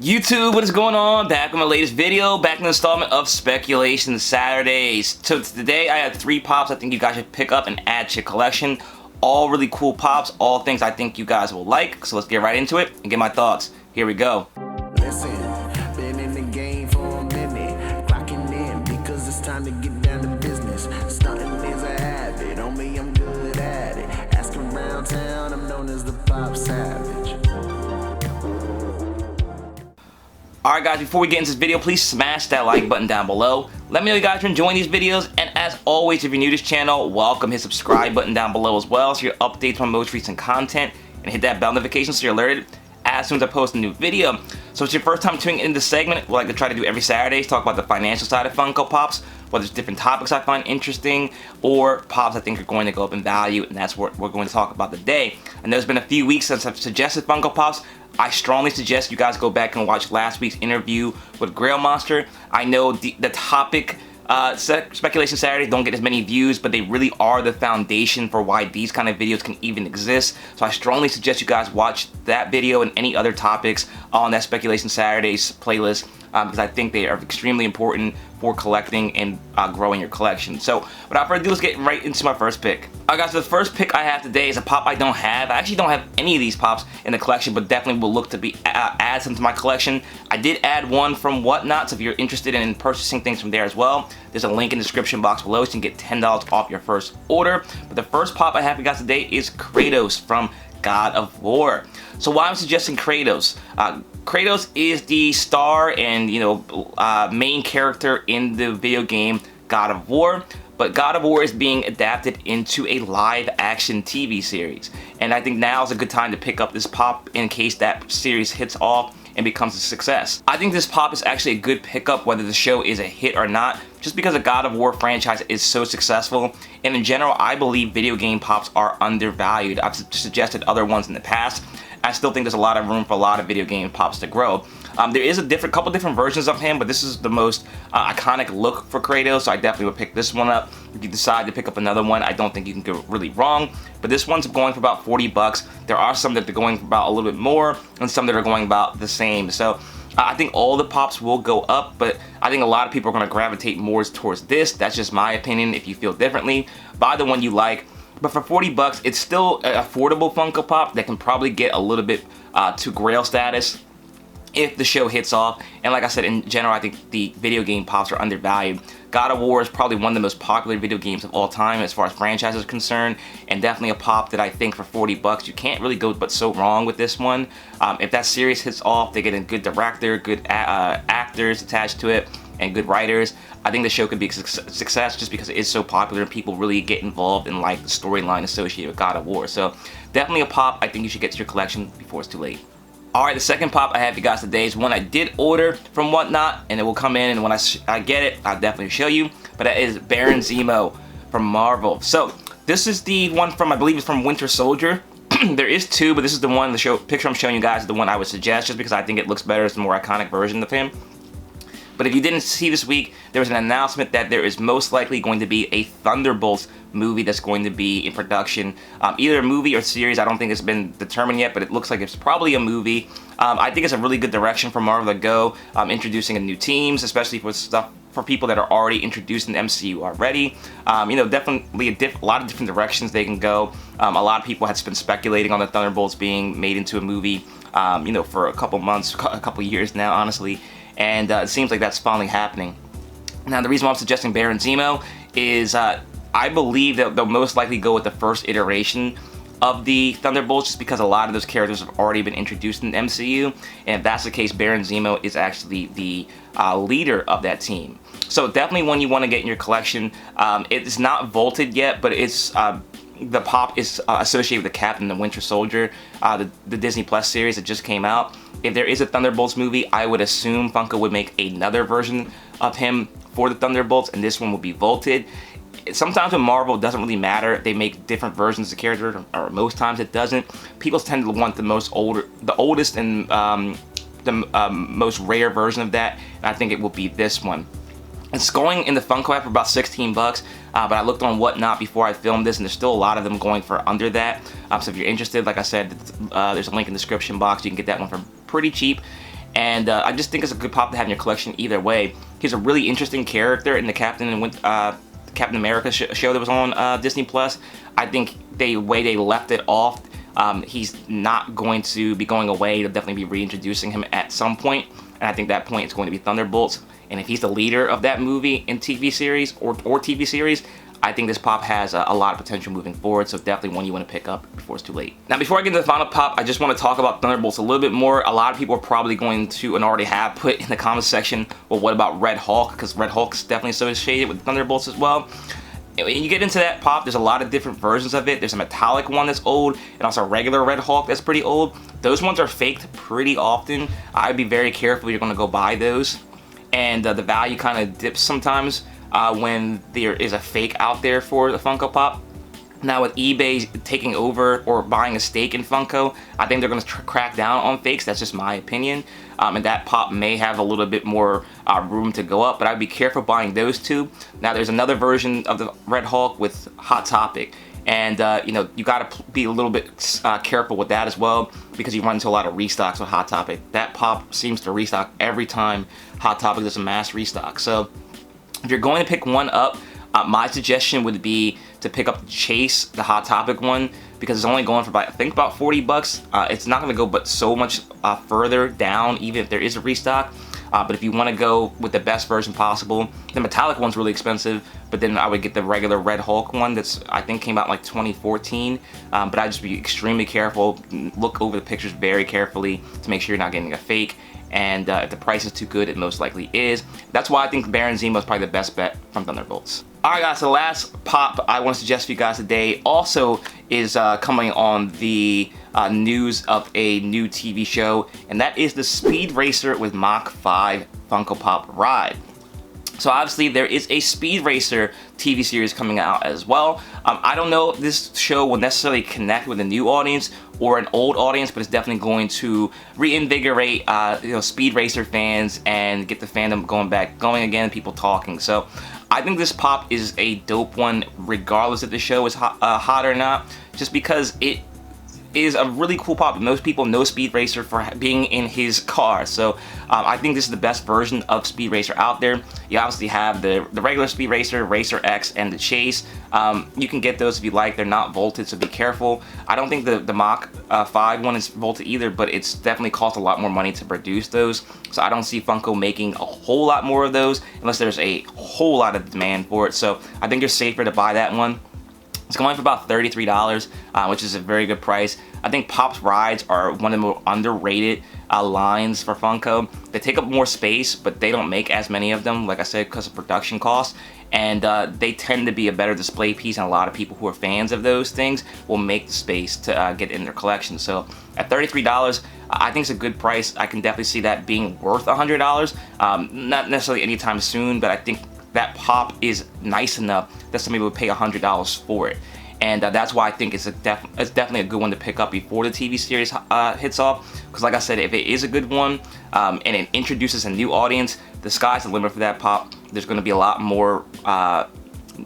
YouTube, what is going on? Back with my latest video, back in the installment of Speculation Saturdays. So today I have 3 pops I think you guys should pick up and add to your collection. All really cool pops, all things I think you guys will like. So let's get right into it and get my thoughts. Here we go. Listen, been in the game for a minute, clocking in because it's time to get down to business. Stunting is a habit, on me I'm good at it. Asking around town, I'm known as the Popsavage. Alright guys, before we get into this video, please smash that like button down below. Let me know you guys are enjoying these videos, and as always, if you're new to this channel, welcome. Hit subscribe button down below as well so your updates on most recent content, and hit that bell notification so you're alerted as soon as I post a new video. So if it's your first time tuning in this segment, we like to try to do every Saturday, talk about the financial side of Funko Pops, whether it's different topics I find interesting or pops I think are going to go up in value, and that's what we're going to talk about today. And there's been a few weeks since I've suggested Funko Pops. I strongly suggest you guys go back and watch last week's interview with Grail Monster. I know the topic Speculation Saturdays don't get as many views, but they really are the foundation for why these kind of videos can even exist. So I strongly suggest you guys watch that video and any other topics on that Speculation Saturdays playlist, because I think they are extremely important for collecting and growing your collection. So without further ado, let's get right into my first pick. Alright guys, so the first pick I have today is a pop I don't have. I actually don't have any of these pops in the collection, but definitely will look to add some to my collection. I did add one from Whatnot, so if you're interested in purchasing things from there as well, there's a link in the description box below so you can get $10 off your first order. But the first pop I have for you guys today is Kratos from God of War. So why I'm suggesting Kratos? Kratos is the star and main character in the video game God of War, but God of War is being adapted into a live action TV series, and I think now is a good time to pick up this pop in case that series hits off and becomes a success. I think this pop is actually a good pickup whether the show is a hit or not, just because the God of War franchise is so successful, and in general I believe video game pops are undervalued. I've suggested other ones in the past. I still think there's a lot of room for a lot of video game pops to grow. There is a couple different versions of him, but this is the most iconic look for Kratos, so I definitely would pick this one up. If you decide to pick up another one, I don't think you can go really wrong, but this one's going for about 40 bucks. There are some that are going for about a little bit more, and some that are going about the same. So I think all the pops will go up, but I think a lot of people are going to gravitate more towards this. That's just my opinion. If you feel differently, buy the one you like. But for 40 bucks, it's still an affordable Funko Pop that can probably get a little bit to Grail status if the show hits off. And like I said, in general, I think the video game pops are undervalued. God of War is probably one of the most popular video games of all time as far as franchises are concerned, and definitely a pop that I think for 40 bucks, you can't really go but so wrong with this one. If that series hits off, they get a good director, good actors attached to it, and good writers, I think the show could be a success just because it is so popular and people really get involved in like the storyline associated with God of War. So definitely a pop I think you should get to your collection before it's too late. Alright, the second pop I have for you guys today is one I did order from Whatnot, and it will come in, and when I get it, I'll definitely show you. But that is Baron Zemo from Marvel. So this is the one from, I believe it's from Winter Soldier. There is 2, but this is the one, the picture I'm showing you guys is the one I would suggest just because I think it looks better. It's a more iconic version of him. But if you didn't see this week, there was an announcement that there is most likely going to be a Thunderbolts movie that's going to be in production. Either a movie or series, I don't think it's been determined yet, but it looks like it's probably a movie. I think it's a really good direction for Marvel to go, introducing a new teams, especially for stuff for people that are already introduced in the MCU already. Definitely a lot of different directions they can go. A lot of people have been speculating on the Thunderbolts being made into a movie, for a couple months, a couple years now, honestly. And it seems like that's finally happening. Now, the reason why I'm suggesting Baron Zemo is I believe that they'll most likely go with the first iteration of the Thunderbolts just because a lot of those characters have already been introduced in the MCU. And if that's the case, Baron Zemo is actually the leader of that team. So definitely one you want to get in your collection. It's not vaulted yet, but it's the pop is associated with the Captain the Winter Soldier, the Disney Plus series that just came out. If there is a Thunderbolts movie, I would assume Funko would make another version of him for the Thunderbolts, and this one will be vaulted. Sometimes with Marvel, it doesn't really matter. They make different versions of the character, or most times it doesn't. People tend to want the oldest and the most rare version of that, and I think it will be this one. It's going in the Funko app for about 16 bucks, but I looked on Whatnot before I filmed this, and there's still a lot of them going for under that. So if you're interested, like I said, there's a link in the description box. You can get that one for pretty cheap. And I just think it's a good pop to have in your collection either way. He's a really interesting character in the Captain America show that was on Disney Plus. I think the way they left it off, he's not going to be going away. They'll definitely be reintroducing him at some point, and I think that point is going to be Thunderbolts. And if he's the leader of that movie in TV series or TV series, I think this pop has a lot of potential moving forward, so definitely one you want to pick up before it's too late. Now, before I get into the final pop, I just want to talk about Thunderbolts a little bit more. A lot of people are probably going to, and already have put in the comments section, well, what about Red Hulk? Because Red Hulk's definitely associated with Thunderbolts as well. When you get into that pop, there's a lot of different versions of it. There's a metallic one that's old, and also a regular Red Hulk that's pretty old. Those ones are faked pretty often. I'd be very careful if you're going to go buy those. And the value kind of dips sometimes when there is a fake out there for the Funko Pop. Now with eBay taking over or buying a stake in Funko, I think they're going to crack down on fakes. That's just my opinion. And that pop may have a little bit more room to go up, but I'd be careful buying those two. Now there's another version of the Red Hulk with Hot Topic. And you know, you got to be a little bit careful with that as well, because you run into a lot of restocks with Hot Topic. That pop seems to restock every time Hot Topic does a mass restock. So if you're going to pick one up, my suggestion would be to pick up Chase, the Hot Topic one, because it's only going for about, I think, about 40 bucks. It's not going to go but so much further down, even if there is a restock. But if you want to go with the best version possible, the metallic one's really expensive, but then I would get the regular Red Hulk one that's, I think, came out in like 2014. But I'd just be extremely careful, look over the pictures very carefully to make sure you're not getting a fake. And if the price is too good, it most likely is. That's why I think Baron Zemo is probably the best bet from Thunderbolts. Alright guys, so the last pop I want to suggest for you guys today also is coming on the news of a new TV show, and that is the Speed Racer with Mach 5 Funko Pop ride. So obviously there is a Speed Racer TV series coming out as well. I don't know if this show will necessarily connect with a new audience or an old audience, but it's definitely going to reinvigorate Speed Racer fans and get the fandom going again, people talking. So I think this pop is a dope one regardless if the show is hot or not, just because it is a really cool pop. Most people know Speed Racer for being in his car, so I think this is the best version of Speed Racer out there. You obviously have the regular Speed Racer, Racer X, and the Chase. You can get those if you like. They're not vaulted, so be careful. I don't think the Mach 5 one is vaulted either, but it's definitely cost a lot more money to produce those, so I don't see Funko making a whole lot more of those unless there's a whole lot of demand for it. So I think it's safer to buy that one. It's going for about $33, which is a very good price. I think Pop's rides are one of the more underrated lines for Funko. They take up more space, but they don't make as many of them, like I said, because of production costs. And they tend to be a better display piece, and a lot of people who are fans of those things will make the space to get in their collection. So at $33, I think it's a good price. I can definitely see that being worth $100. Not necessarily anytime soon, but I think that pop is nice enough that somebody would pay $100 for it. And that's why I think it's definitely a good one to pick up before the TV series hits off. Because like I said, if it is a good one and it introduces a new audience, the sky's the limit for that pop. There's going to be a lot more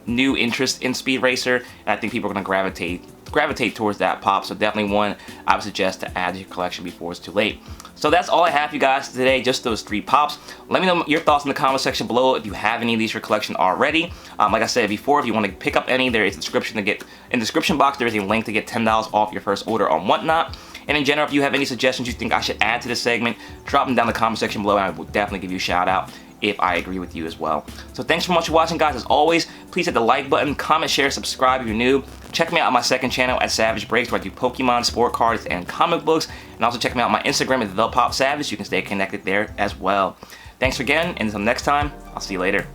new interest in Speed Racer, and I think people are going to gravitate towards that pop. So definitely one I would suggest to add to your collection before it's too late. So that's all I have for you guys today, just those 3 pops. Let me know your thoughts in the comment section below if you have any of these in your collection already. Like I said before, if you want to pick up any, there is a description in the description box. There is a link to get $10 off your first order on Whatnot. And in general, if you have any suggestions you think I should add to this segment, drop them down in the comment section below, and I will definitely give you a shout out if I agree with you as well. So thanks so much for watching, guys. As always, please hit the like button, comment, share, subscribe if you're new. Check me out on my second channel at Savage Breaks, where I do Pokemon, sport cards, and comic books. And also check me out on my Instagram at ThePopSavage. You can stay connected there as well. Thanks again, and until next time, I'll see you later.